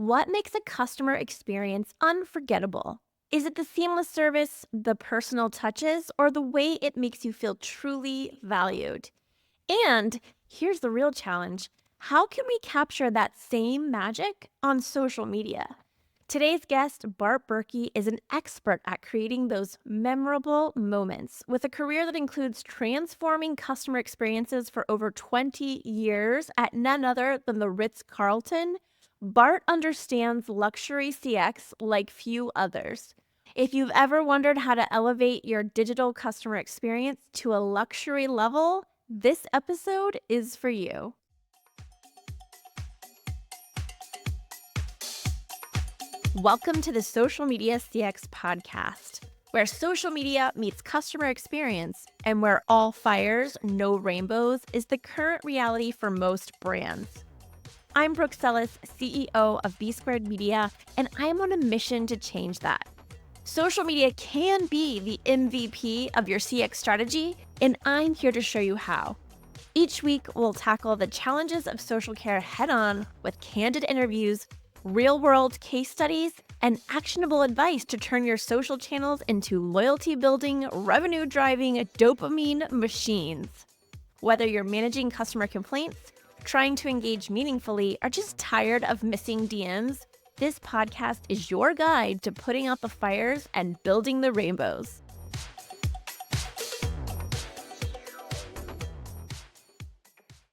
What makes a customer experience unforgettable? Is it the seamless service, the personal touches, or the way it makes you feel truly valued? And here's the real challenge: how can we capture that same magic on social media? Today's guest, Bart Berkey, is an expert at creating those memorable moments. With a career that includes transforming customer experiences for over 20 years at none other than the Ritz Carlton, Bart understands luxury CX like few others. If you've ever wondered how to elevate your digital customer experience to a luxury level, this episode is for you. Welcome to the Social Media CX podcast, where social media meets customer experience and where all fires, no rainbows is the current reality for most brands. I'm Brooke Sellis, CEO of B Squared Media, and I'm on a mission to change that. Social media can be the MVP of your CX strategy, and I'm here to show you how. Each week, we'll tackle the challenges of social care head-on with candid interviews, real-world case studies, and actionable advice to turn your social channels into loyalty-building, revenue-driving dopamine machines. Whether you're managing customer complaints, trying to engage meaningfully, or just tired of missing DMs, this podcast is your guide to putting out the fires and building the rainbows.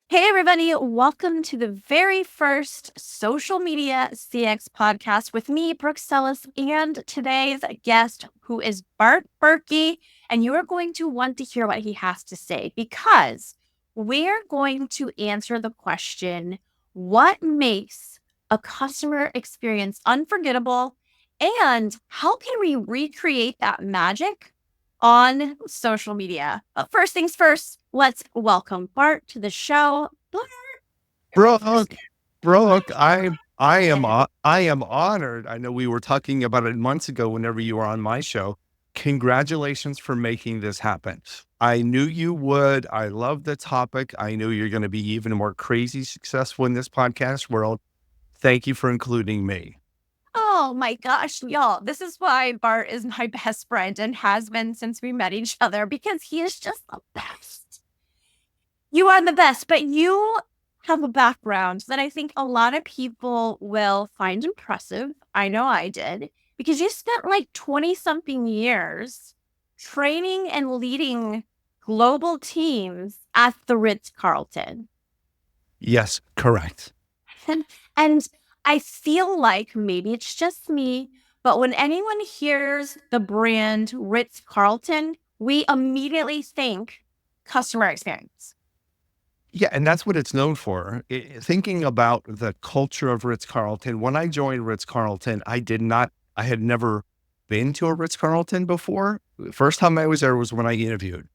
Hey, everybody. Welcome to the very first Social Media CX podcast with me, Brooke Sellis, and today's guest, who is Bart Berkey. And you are going to want to hear what he has to say because we're going to answer the question, what makes a customer experience unforgettable, and how can we recreate that magic on social media? But first things first, let's welcome Bart to the show. Brooke, I am honored. I know we were talking about it months ago whenever you were on my show. Congratulations for making this happen. I knew you would. I love the topic. I knew you're going to be even more crazy successful in this podcast world. Thank you for including me. Oh my gosh, y'all. This is why Bart is my best friend and has been since we met each other, because he is just the best. You are the best, but you have a background that I think a lot of people will find impressive. I know I did, because you spent like 20 something years training and leading global teams at the Ritz Carlton. Yes, correct. And I feel like maybe it's just me, but when anyone hears the brand Ritz Carlton, we immediately think customer experience. Yeah, and that's what it's known for. Thinking about the culture of Ritz Carlton, when I joined Ritz Carlton, I had never been to a Ritz Carlton before. The first time I was there was when I interviewed.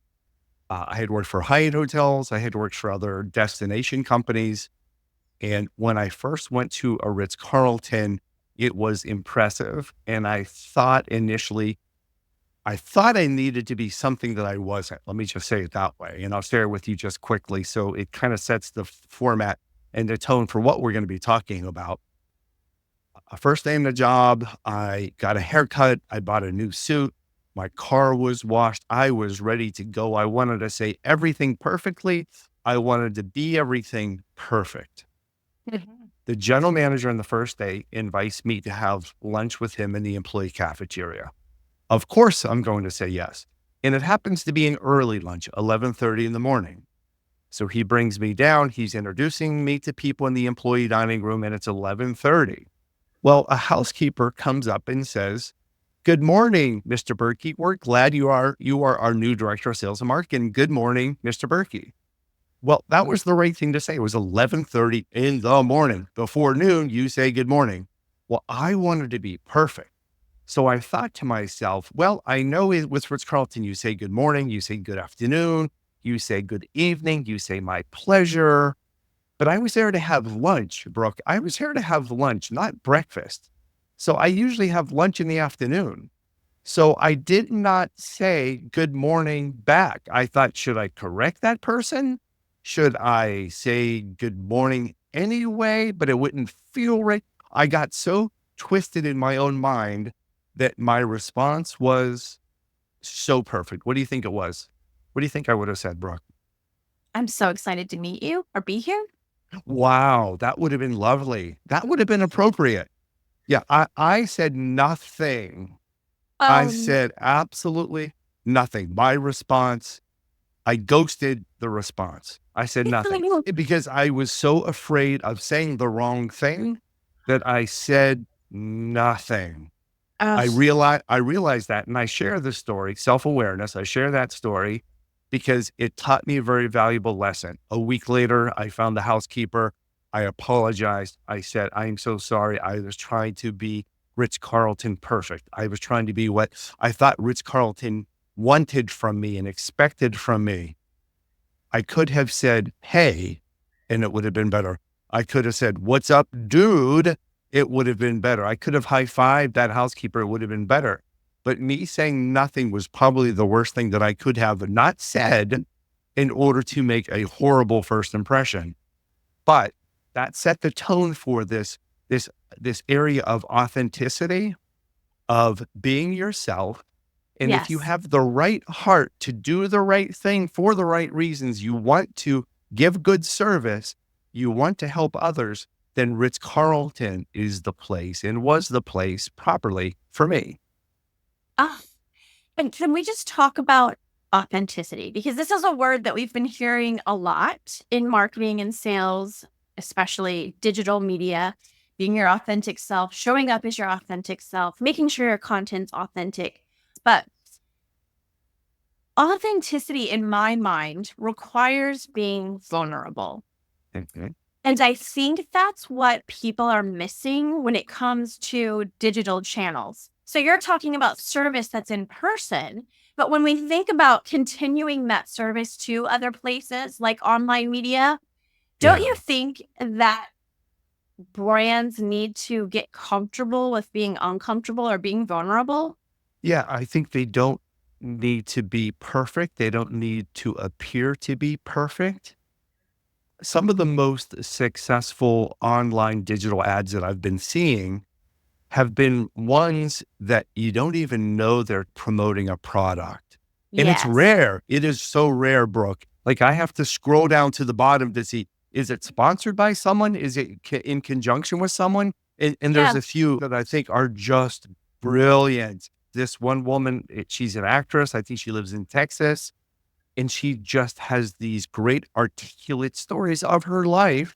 I had worked for Hyatt hotels. I had worked for other destination companies. And when I first went to a Ritz Carlton, it was impressive. And I thought I needed to be something that I wasn't. Let me just say it that way. And I'll share it with you just quickly. So it kind of sets the format and the tone for what we're going to be talking about. First day in the job, I got a haircut. I bought a new suit. My car was washed. I was ready to go. I wanted to say everything perfectly. I wanted to be everything perfect. The general manager on the first day invites me to have lunch with him in the employee cafeteria. Of course, I'm going to say yes. And it happens to be an early lunch, 11:30 in the morning. So he brings me down. He's introducing me to people in the employee dining room, and it's 11:30. Well, a housekeeper comes up and says, "Good morning, Mr. Berkey. We're glad you are our new director of sales and marketing. Good morning, Mr. Berkey." Well, that was the right thing to say. It was 11:30 in the morning. Before noon, you say good morning. Well, I wanted to be perfect. So I thought to myself, well, I know with Ritz Carlton, you say good morning, you say good afternoon, you say good evening, you say my pleasure. But I was there to have lunch, Brooke. I was here to have lunch, not breakfast. So I usually have lunch in the afternoon. So I did not say good morning back. I thought, should I correct that person? Should I say good morning anyway, but it wouldn't feel right? I got so twisted in my own mind that my response was so perfect. What do you think it was? What do you think I would have said, Brooke? I'm so excited to meet you or be here. Wow, that would have been lovely. That would have been appropriate. Yeah, I said nothing. I Um, said absolutely nothing. My response, I ghosted the response. I said nothing because I was so afraid of saying the wrong thing that I said nothing. ugh, I realized that, and I share the story, self-awareness. I share that story because it taught me a very valuable lesson. A week later, I found the housekeeper. I apologized. I said, "I'm so sorry. I was trying to be Ritz Carlton perfect. I was trying to be what I thought Ritz Carlton wanted from me and expected from me." I could have said, "Hey," and it would have been better. I could have said, "What's up, dude?" It would have been better. I could have high-fived that housekeeper. It would have been better. But me saying nothing was probably the worst thing that I could have not said in order to make a horrible first impression. But that set the tone for this, this area of authenticity, of being yourself. And if you yes. have the right heart to do the right thing for the right reasons, you want to give good service, you want to help others, then Ritz Carlton is the place and was the place properly for me. Ah, and can we just talk about authenticity? Because this is a word that we've been hearing a lot in marketing and sales, especially digital media, being your authentic self, showing up as your authentic self, making sure your content's authentic. But authenticity, in my mind, requires being vulnerable. Mhm. And I think that's what people are missing when it comes to digital channels. So you're talking about service that's in person, but when we think about continuing that service to other places like online media, don't you Yeah. think that brands need to get comfortable with being uncomfortable or being vulnerable? Yeah, I think they don't need to be perfect. They don't need to appear to be perfect. Some of the most successful online digital ads that I've been seeing have been ones that you don't even know they're promoting a product. And it's Yes. rare. It is so rare, Brooke. Like I have to scroll down to the bottom to see, is it sponsored by someone? Is it in conjunction with someone? And there's Yeah. a few that I think are just brilliant. This one woman, she's an actress. I think she lives in Texas. And she just has these great articulate stories of her life.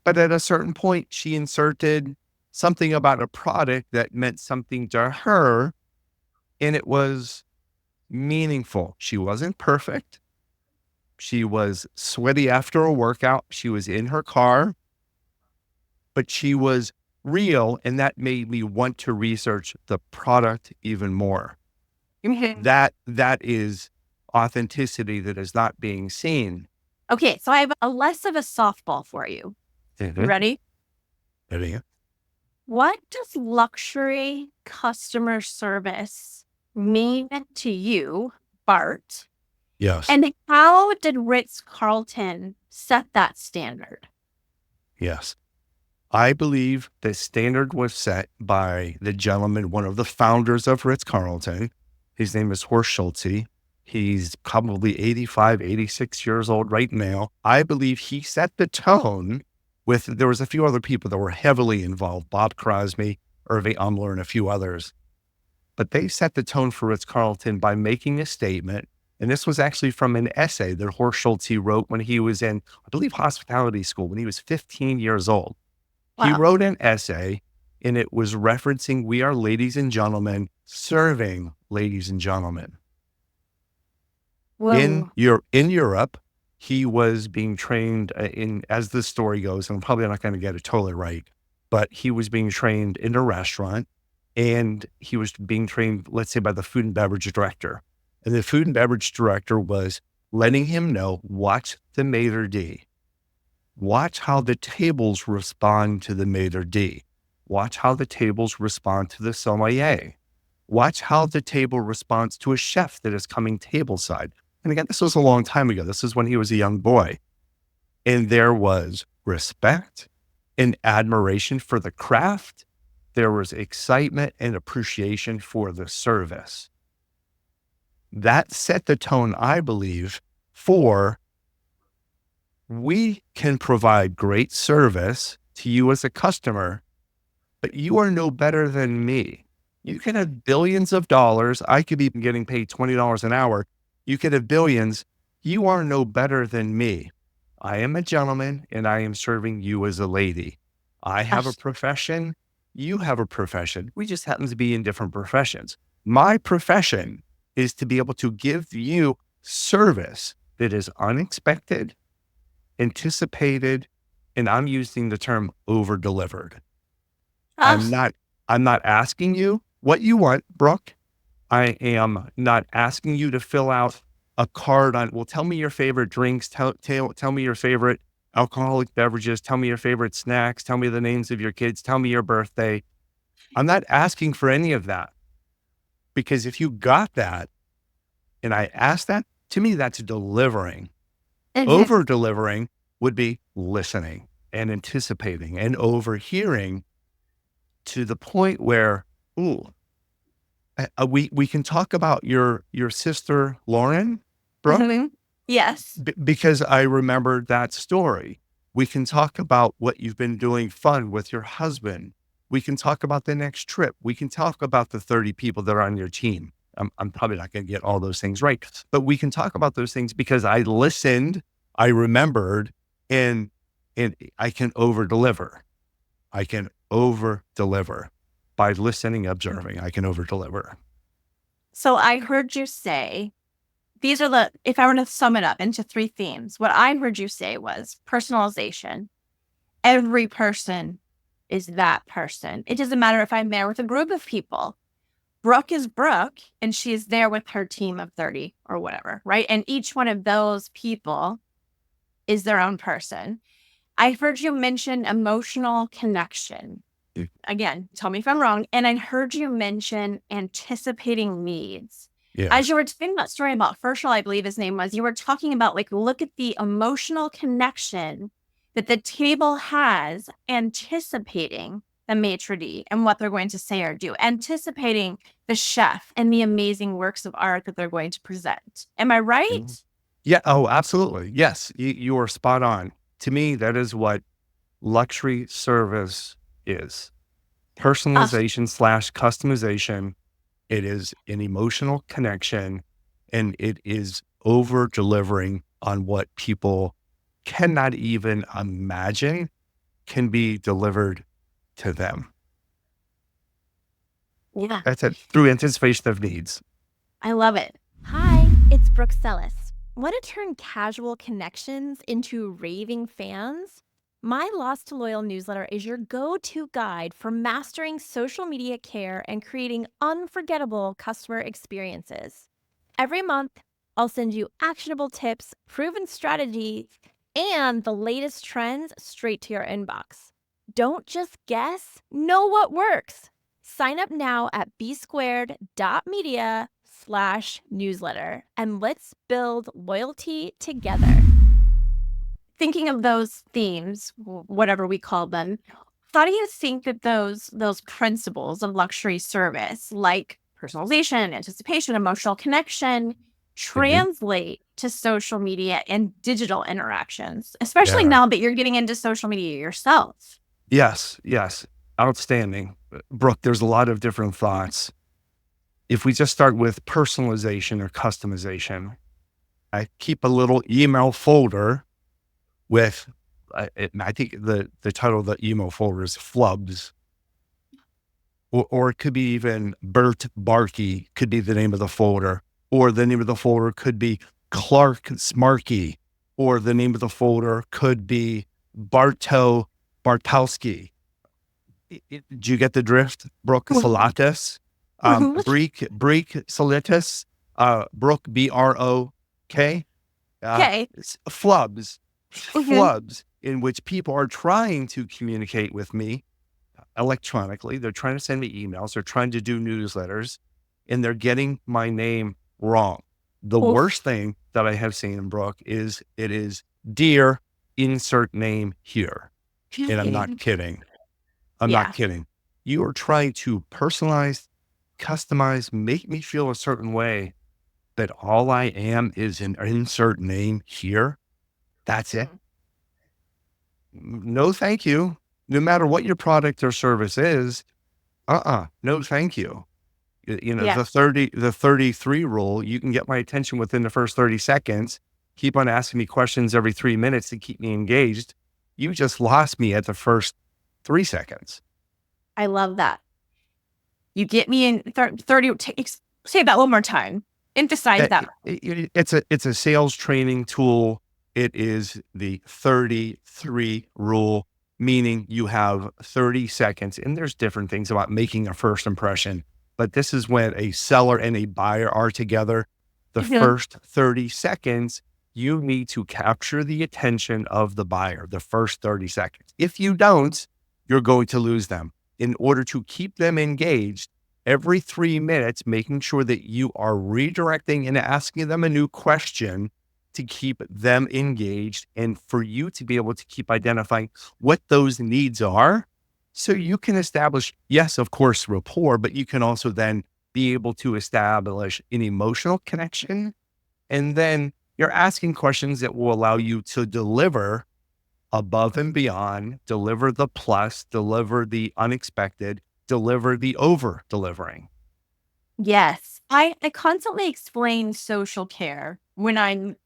But at a certain point, she inserted something about a product that meant something to her, and it was meaningful. She wasn't perfect. She was sweaty after a workout. She was in her car, but she was real. And that made me want to research the product even more. Mhm. That is authenticity that is not being seen. Okay, so I have a less of a softball for you. You Mhm. ready? Ready? What does luxury customer service mean to you, Bart? Yes. And how did Ritz Carlton set that standard? Yes. I believe the standard was set by the gentleman, one of the founders of Ritz Carlton. His name is Horst Schulze. He's probably 85, 86 years old right now. I believe he set the tone with, there was a few other people that were heavily involved, Bob Crosby, Irving Umler, and a few others. But they set the tone for Ritz Carlton by making a statement. And this was actually from an essay that Horst Schulze wrote when he was in, I believe, hospitality school, when he was 15 years old. He Wow. wrote an essay and it was referencing we are ladies and gentlemen serving ladies and gentlemen. Whoa. In Europe, he was being trained in, as the story goes, and I'm probably not going to get it totally right, but he was being trained in a restaurant and he was being trained, let's say, by the food and beverage director. And the food and beverage director was letting him know, watch the maitre d'. Watch how the tables respond to the maitre d'. Watch how the tables respond to the sommelier. Watch how the table responds to a chef that is coming tableside. And again, this was a long time ago. This is when he was a young boy. And there was respect and admiration for the craft. There was excitement and appreciation for the service. That set the tone, I believe, for we can provide great service to you as a customer, but you are no better than me. You can have billions of dollars. I could be getting paid $20 an hour. You could have billions. You are no better than me. I am a gentleman and I am serving you as a lady. I have a profession. You have a profession. We just happen to be in different professions. My profession is to be able to give you service that is unexpected, anticipated, and I'm using the term over-delivered. I'm not asking you what you want, Brooke. I am not asking you to fill out a card on, well, tell me your favorite drinks, tell me your favorite alcoholic beverages, tell me your favorite snacks, tell me the names of your kids, tell me your birthday. I'm not asking for any of that, because if you got that and I asked that, to me, that's delivering. Over delivering would be listening and anticipating and overhearing to the point where, we can talk about your sister, Lauren, Brooke. Yes. Because I remembered that story. We can talk about what you've been doing fun with your husband. We can talk about the next trip. We can talk about the 30 people that are on your team. I'm probably not going to get all those things right, but we can talk about those things because I listened, I remembered, and I can over deliver. I can over deliver by listening, observing. I can over deliver. So I heard you say, these are if I were to sum it up into 3 themes, what I heard you say was personalization. Every person is that person. It doesn't matter if I'm there with a group of people. Brooke is Brooke, and she is there with her team of 30 or whatever, right? And each one of those people is their own person. I heard you mention emotional connection. Again, tell me if I'm wrong. And I heard you mention anticipating needs. Yeah. As you were telling that story about Fershel, I believe his name was, you were talking about, like, look at the emotional connection that the table has, anticipating the maitre d' and what they're going to say or do, anticipating the chef and the amazing works of art that they're going to present. Am I right? Yeah. Oh, absolutely. Yes. You are spot on. To me, that is what luxury service is. Personalization / customization. It is an emotional connection, and it is over delivering on what people cannot even imagine can be delivered to them. Yeah. That's it, through anticipation of needs. I love it. Hi, it's Brooke Sellis. Want to turn casual connections into raving fans? My Lost to Loyal newsletter is your go-to guide for mastering social media care and creating unforgettable customer experiences. Every month, I'll send you actionable tips, proven strategies, and the latest trends straight to your inbox. Don't just guess, know what works. Sign up now at bsquared.media/newsletter, and let's build loyalty together. Thinking of those themes, whatever we call them, how do you think that those principles of luxury service, like personalization, anticipation, emotional connection, translate to social media and digital interactions, especially now that you're getting into social media yourself? Yes. Outstanding. Brooke, there's a lot of different thoughts. If we just start with personalization or customization, I keep a little email folder with, I think the title of the email folder is Flubs, or it could be even Bart Berkey could be the name of the folder, or the name of the folder could be Clark Smarky, or the name of the folder could be Bartowski. Did you get the drift? Brooke Salatis, Breek Salatis, Brooke Brok. Okay. Flubs, in which people are trying to communicate with me electronically. They're trying to send me emails. They're trying to do newsletters, and they're getting my name wrong. The worst thing that I have seen in Brooke is it is dear insert name here. And I'm not Okay. kidding. I'm not Yeah. kidding. You are trying to personalize, customize, make me feel a certain way that all I am is an insert name here. That's it. Mhm. No, thank you. No matter what your product or service is, no, thank you. You know, Yeah. the 33 rule, you can get my attention within the first 30 seconds. Keep on asking me questions every 3 minutes to keep me engaged. You just lost me at the first 3 seconds. I love that. You get me in 30. Say that one more time. Emphasize that. It's a sales training tool. It is the 33 rule, meaning you have 30 seconds. And there's different things about making a first impression, but this is when a seller and a buyer are together. The Mhm. first 30 seconds, you need to capture the attention of the buyer, the first 30 seconds. If you don't, you're going to lose them. In order to keep them engaged, every 3 minutes, making sure that you are redirecting and asking them a new question to keep them engaged and for you to be able to keep identifying what those needs are. So you can establish, yes, of course, rapport, but you can also then be able to establish an emotional connection. And then you're asking questions that will allow you to deliver above and beyond, deliver the plus, deliver the unexpected, deliver the over delivering. Yes. I constantly explain social care when I'm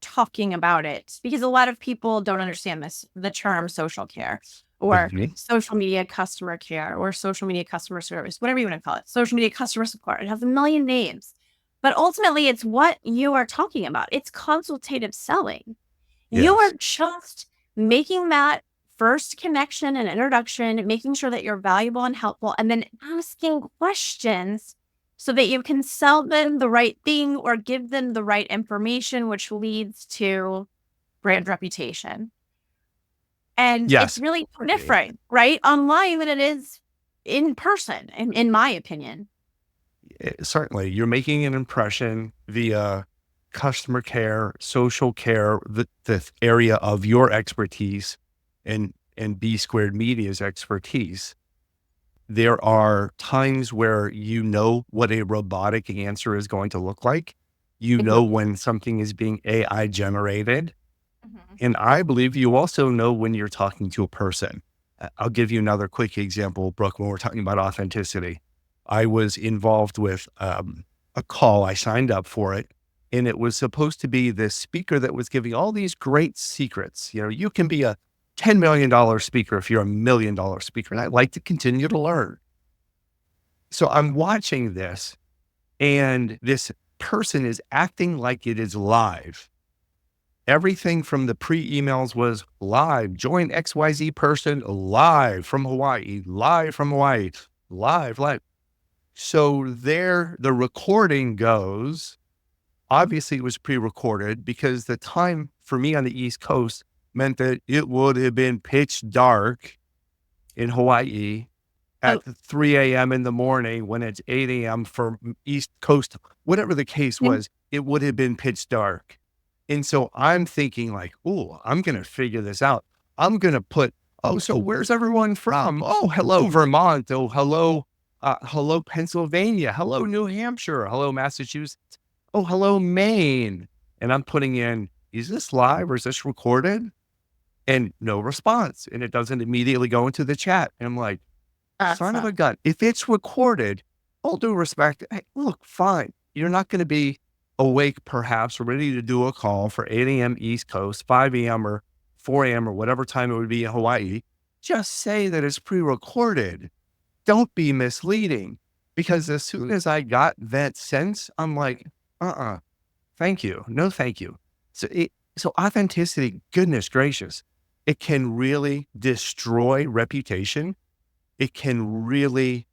talking about it because a lot of people don't understand the term social care or Mhm. social media customer care or social media customer service, whatever you want to call it, social media customer support. It has a million names, but ultimately it's what you are talking about. It's consultative selling. You are Yes. just making that first connection and introduction, making sure that you're valuable and helpful, and then asking questions so that you can sell them the right thing or give them the right information, which leads to brand reputation. And it's Yes. really Okay. different, right? Online than it is in person, in my opinion. Certainly, you're making an impression via customer care, social care, the area of your expertise and B Squared Media's expertise. There are times where you know what a robotic answer is going to look like. You know Exactly. when something is being AI generated. Mhm. And I believe you also know when you're talking to a person. I'll give you another quick example, Brooke, when we're talking about authenticity. I was involved with a call. I signed up for it, and it was supposed to be this speaker that was giving all these great secrets. You know, you can be a $10 million speaker if you're a $1 million speaker. And I'd like to continue to learn. So I'm watching this, and this person is acting like it is live. Everything from the pre-emails was live. Join XYZ person live from Hawaii, live from Hawaii, live, live. So there, the recording goes. Obviously, it was pre-recorded because the time for me on the East Coast meant that it would have been pitch dark in Hawaii Oh, at 3 a.m. in the morning when it's 8 a.m. for East Coast, whatever the case mhm. was, it would have been pitch dark. And so I'm thinking like, oh, I'm going to figure this out. I'm going to put, oh, so where's everyone from? Oh, hello, Vermont. Oh, hello, Pennsylvania. Hello, New Hampshire. Hello, Massachusetts. Oh, hello, Maine. And I'm putting in, is this live or is this recorded? And no response. And it doesn't immediately go into the chat. And I'm like, son of Awesome. a gun. If it's recorded, all due respect, hey, look, fine. You're not going to be awake, perhaps, or ready to do a call for 8 a.m. East Coast, 5 a.m. or 4 a.m. or whatever time it would be in Hawaii. Just say that it's pre recorded. Don't be misleading. Because as soon as I got that sense, I'm like, thank you. No, thank you. So authenticity, goodness gracious, it can really destroy reputation. It can really,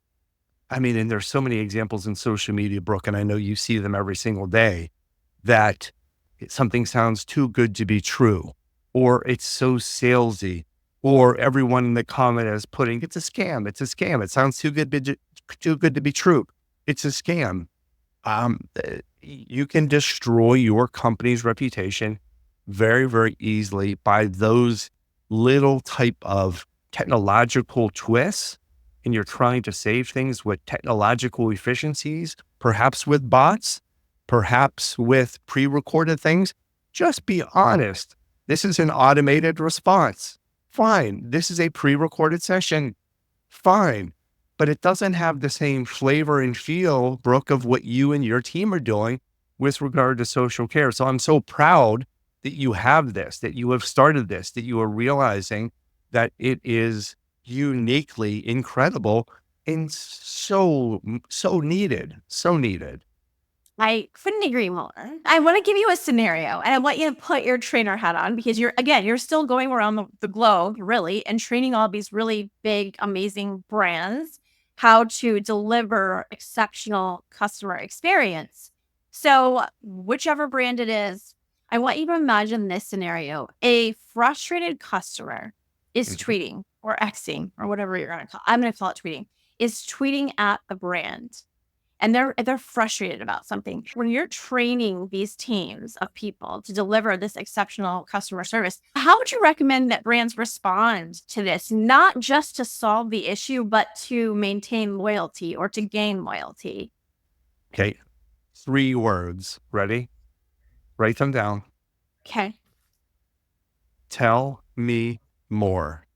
I mean, and there's so many examples in social media, Brooke, and I know you see them every single day, that something sounds too good to be true, or it's so salesy, or everyone in the comment is putting, it's a scam. It's a scam. It sounds too good to be true. It's a scam. You can destroy your company's reputation very, very easily by those little type of technological twists and you're trying to save things with technological efficiencies, perhaps with bots, perhaps with pre-recorded things, just be honest. This is an automated response. Fine. This is a pre-recorded session. Fine. But it doesn't have the same flavor and feel, Brooke, of what you and your team are doing with regard to social care. So I'm so proud that you have this, that you have started this, that you are realizing that it is uniquely incredible and so needed, so needed. I couldn't agree more. I want to give you a scenario and I want you to put your trainer hat on because you're still going around the globe, really, and training all these really big, amazing brands how to deliver exceptional customer experience. So, whichever brand it is, I want you to imagine this scenario. A frustrated customer is Mhm. tweeting or Xing or whatever you're going to call it. I'm going to call it tweeting, is tweeting at the brand and they're frustrated about something. When you're training these teams of people to deliver this exceptional customer service, how would you recommend that brands respond to this, not just to solve the issue, but to maintain loyalty or to gain loyalty? Okay. 3 words. Ready? Write them down. Okay. Tell me more.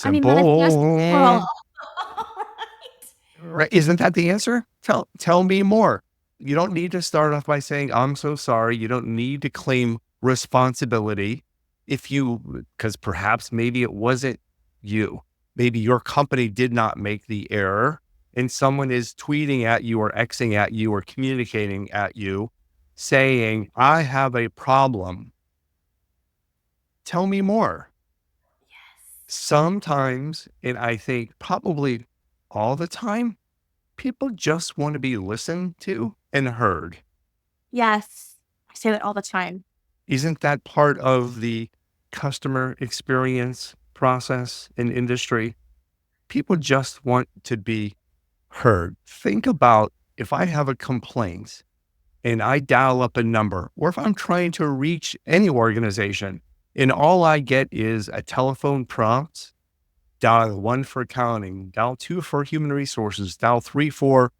I mean, that is yes. Simple. Well, Right? Isn't that the answer? Tell me more. You don't need to start off by saying, I'm so sorry. You don't need to claim responsibility because perhaps maybe it wasn't you. Maybe your company did not make the error and someone is tweeting at you or Xing at you or communicating at you saying, I have a problem. Tell me more. Sometimes, and I think probably all the time, people just want to be listened to and heard. yes. I say that all the time. Isn't that part of the customer experience process in industry? People just want to be heard. Think about if I have a complaint and I dial up a number, or if I'm trying to reach any organization and all I get is a telephone prompt, dial 1 for accounting, dial 2 for human resources, dial 3 for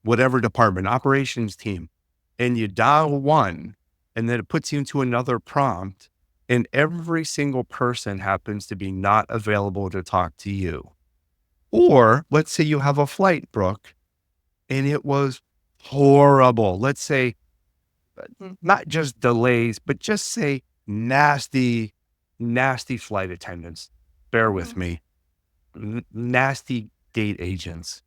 whatever department, operations team, and you dial 1, and then it puts you into another prompt, and every single person happens to be not available to talk to you. Or let's say you have a flight, Brooke, and it was horrible. Let's say not just delays, but just say nasty, nasty flight attendants. Bear with Mhm. me. Nasty gate agents.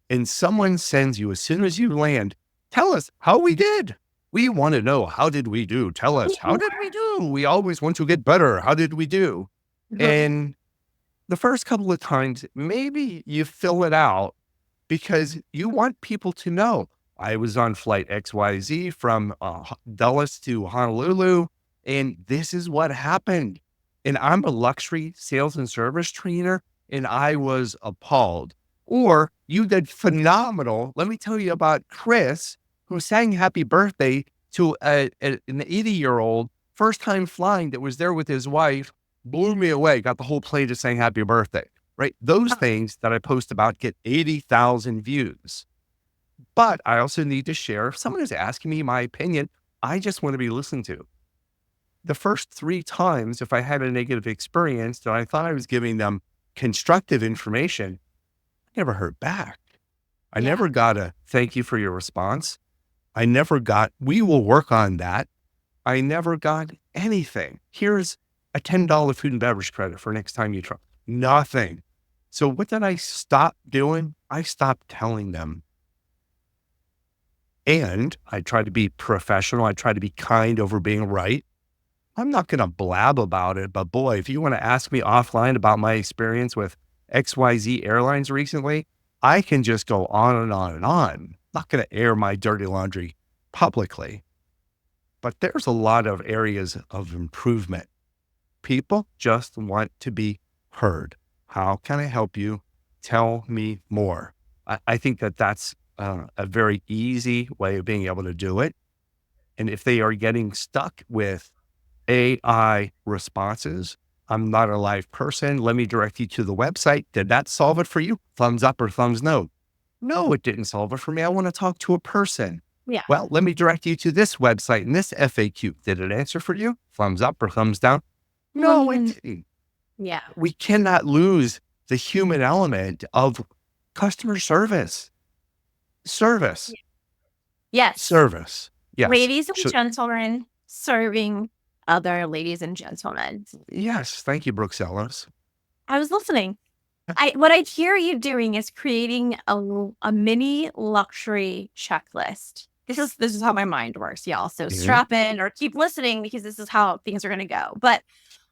And someone sends you as soon as you land, tell us how we did. We want to know, how did we do? Tell us, how did we do? We always want to get better. How did we do? And the first couple of times, maybe you fill it out because you want people to know I was on flight XYZ from Dulles to Honolulu, and this is what happened. And I'm a luxury sales and service trainer, and I was appalled. Or you did phenomenal. Let me tell you about Chris, who sang happy birthday to an 80-year-old, first time flying that was there with his wife, blew me away, got the whole plane to saying happy birthday, right? Those things that I post about get 80,000 views. But I also need to share, if someone is asking me my opinion, I just want to be listened to. The first 3 times, if I had a negative experience that I thought I was giving them constructive information, I never heard back. I Yeah. never got a thank you for your response. I never got, we will work on that. I never got anything. Here's a $10 food and beverage credit for next time you try. Nothing. So what did I stop doing? I stopped telling them. And I try to be professional. I try to be kind over being right. I'm not going to blab about it, but boy, if you want to ask me offline about my experience with XYZ Airlines recently, I can just go on and on and on. I'm not going to air my dirty laundry publicly, but there's a lot of areas of improvement. People just want to be heard. How can I help you? Tell me more. I think that that's a very easy way of being able to do it. And if they are getting stuck with AI responses, I'm not a live person. Let me direct you to the website. Did that solve it for you? Thumbs up or thumbs no? No, it didn't solve it for me. I want to talk to a person. Yeah. Well, let me direct you to this website and this FAQ. Did it answer for you? Thumbs up or thumbs down? No, it didn't. Yeah. We cannot lose the human element of customer service. Service. Yes. Service. Yes. Ladies and gentlemen, serving other ladies and gentlemen. Yes. Thank you, Brooks Ellis. I was listening. What I hear you doing is creating a mini luxury checklist. This is how my mind works, y'all. So strap in or keep listening because this is how things are going to go. But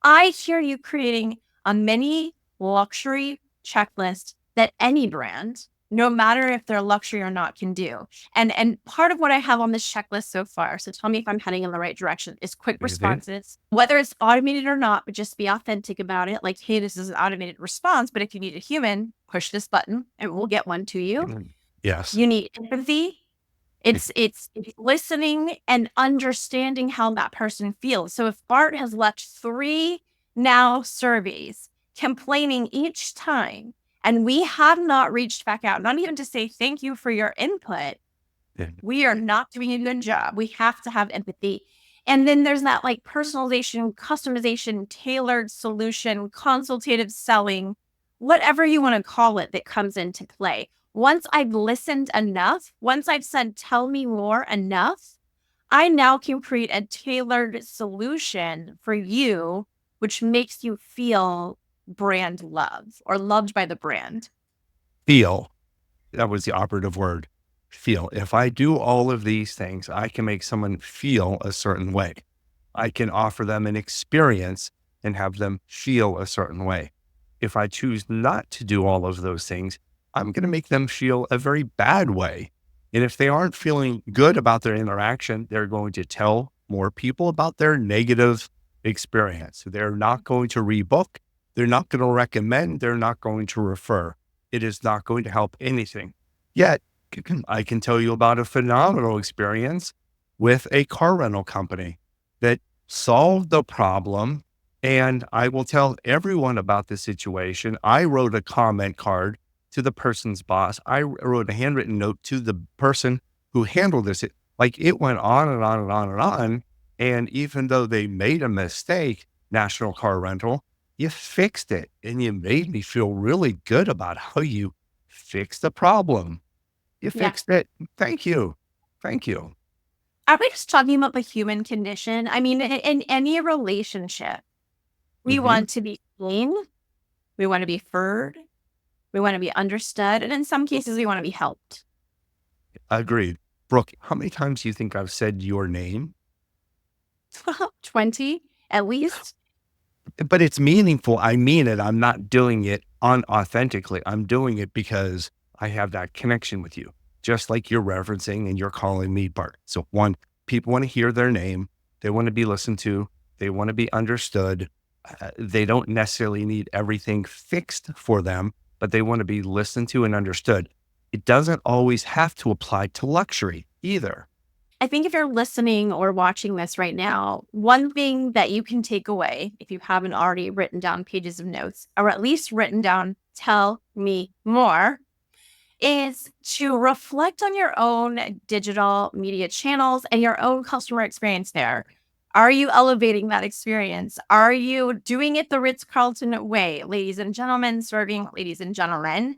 I hear you creating a mini luxury checklist that any brand, no matter if they're luxury or not, can do. And part of what I have on this checklist so far, so tell me if I'm heading in the right direction, is quick responses, whether it's automated or not, but just be authentic about it. Like, hey, this is an automated response, but if you need a human, push this button and we'll get one to you. Yes. You need empathy. It's listening and understanding how that person feels. So if Bart has left 3 now surveys complaining each time, and we have not reached back out, not even to say thank you for your input, we are not doing a good job. We have to have empathy. And then there's that like personalization, customization, tailored solution, consultative selling, whatever you want to call it, that comes into play. Once I've listened enough, once I've said, tell me more enough, I now can create a tailored solution for you, which makes you feel brand love or loved by the brand. Feel. That was the operative word. Feel. If I do all of these things, I can make someone feel a certain way. I can offer them an experience and have them feel a certain way. If I choose not to do all of those things, I'm going to make them feel a very bad way. And if they aren't feeling good about their interaction, they're going to tell more people about their negative experience. They're not going to rebook. They're not going to recommend. They're not going to refer. It is not going to help anything. Yet, I can tell you about a phenomenal experience with a car rental company that solved the problem. And I will tell everyone about the situation. I wrote a comment card to the person's boss. I wrote a handwritten note to the person who handled this. It went on and on and on and on. And even though they made a mistake, National Car Rental, you fixed it and you made me feel really good about how you fixed the problem. You fixed it. Thank you. Thank you. Are we just talking about the human condition? I mean, in any relationship, we want to be seen, we want to be heard, we want to be understood, and in some cases, we want to be helped. Agreed. Brooke, how many times do you think I've said your name? 20, at least. But it's meaningful. I mean it. I'm not doing it unauthentically. I'm doing it because I have that connection with you, just like you're referencing and you're calling me Bart. So one, people want to hear their name. They want to be listened to. They want to be understood. They don't necessarily need everything fixed for them, but they want to be listened to and understood. It doesn't always have to apply to luxury either. I think if you're listening or watching this right now, one thing that you can take away, if you haven't already written down pages of notes, or at least written down, tell me more, is to reflect on your own digital media channels and your own customer experience there. Are you elevating that experience? Are you doing it the Ritz Carlton way? Ladies and gentlemen, serving ladies and gentlemen,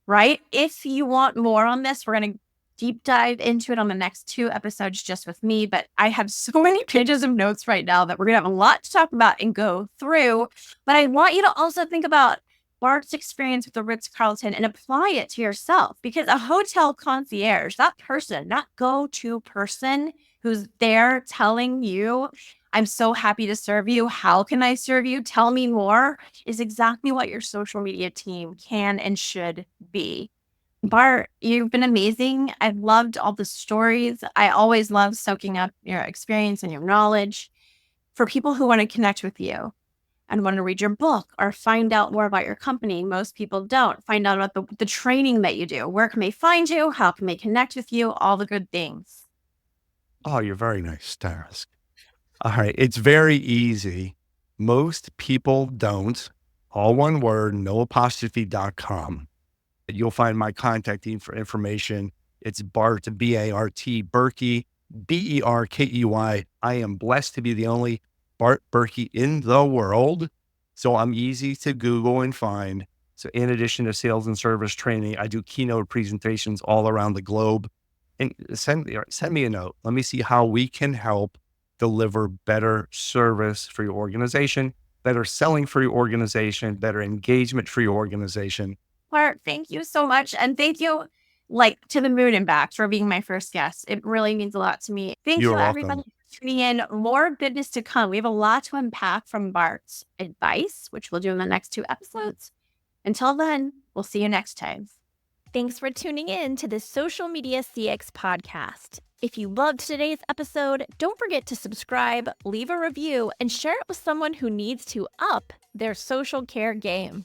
right? If you want more on this, we're going to deep dive into it on the next 2 episodes just with me. But I have so many pages of notes right now that we're going to have a lot to talk about and go through. But I want you to also think about Bart's experience with the Ritz Carlton and apply it to yourself, because a hotel concierge, that person, that go-to person who's there telling you, I'm so happy to serve you. How can I serve you? Tell me more, is exactly what your social media team can and should be. Bart, you've been amazing. I've loved all the stories. I always love soaking up your experience and your knowledge. For people who want to connect with you and want to read your book or find out more about your company, most people don't. Find out about the training that you do. Where can they find you? How can they connect with you? All the good things. Oh, you're very nice to ask. All right. It's very easy. Most people don't. All one word, no apostrophe.com. You'll find my contact information. It's Bart, B-A-R-T, Berkey, B-E-R-K-E-Y. I am blessed to be the only Bart Berkey in the world. So I'm easy to Google and find. So in addition to sales and service training, I do keynote presentations all around the globe. And send me a note. Let me see how we can help deliver better service for your organization, better selling for your organization, better engagement for your organization. Bart, thank you so much. And thank you, like, to the moon and back for being my first guest. It really means a lot to me. Thank you, You're welcome. everybody, for tuning in. More goodness to come. We have a lot to unpack from Bart's advice, which we'll do in the next 2 episodes. Until then, we'll see you next time. Thanks for tuning in to the Social Media CX podcast. If you loved today's episode, don't forget to subscribe, leave a review, and share it with someone who needs to up their social care game.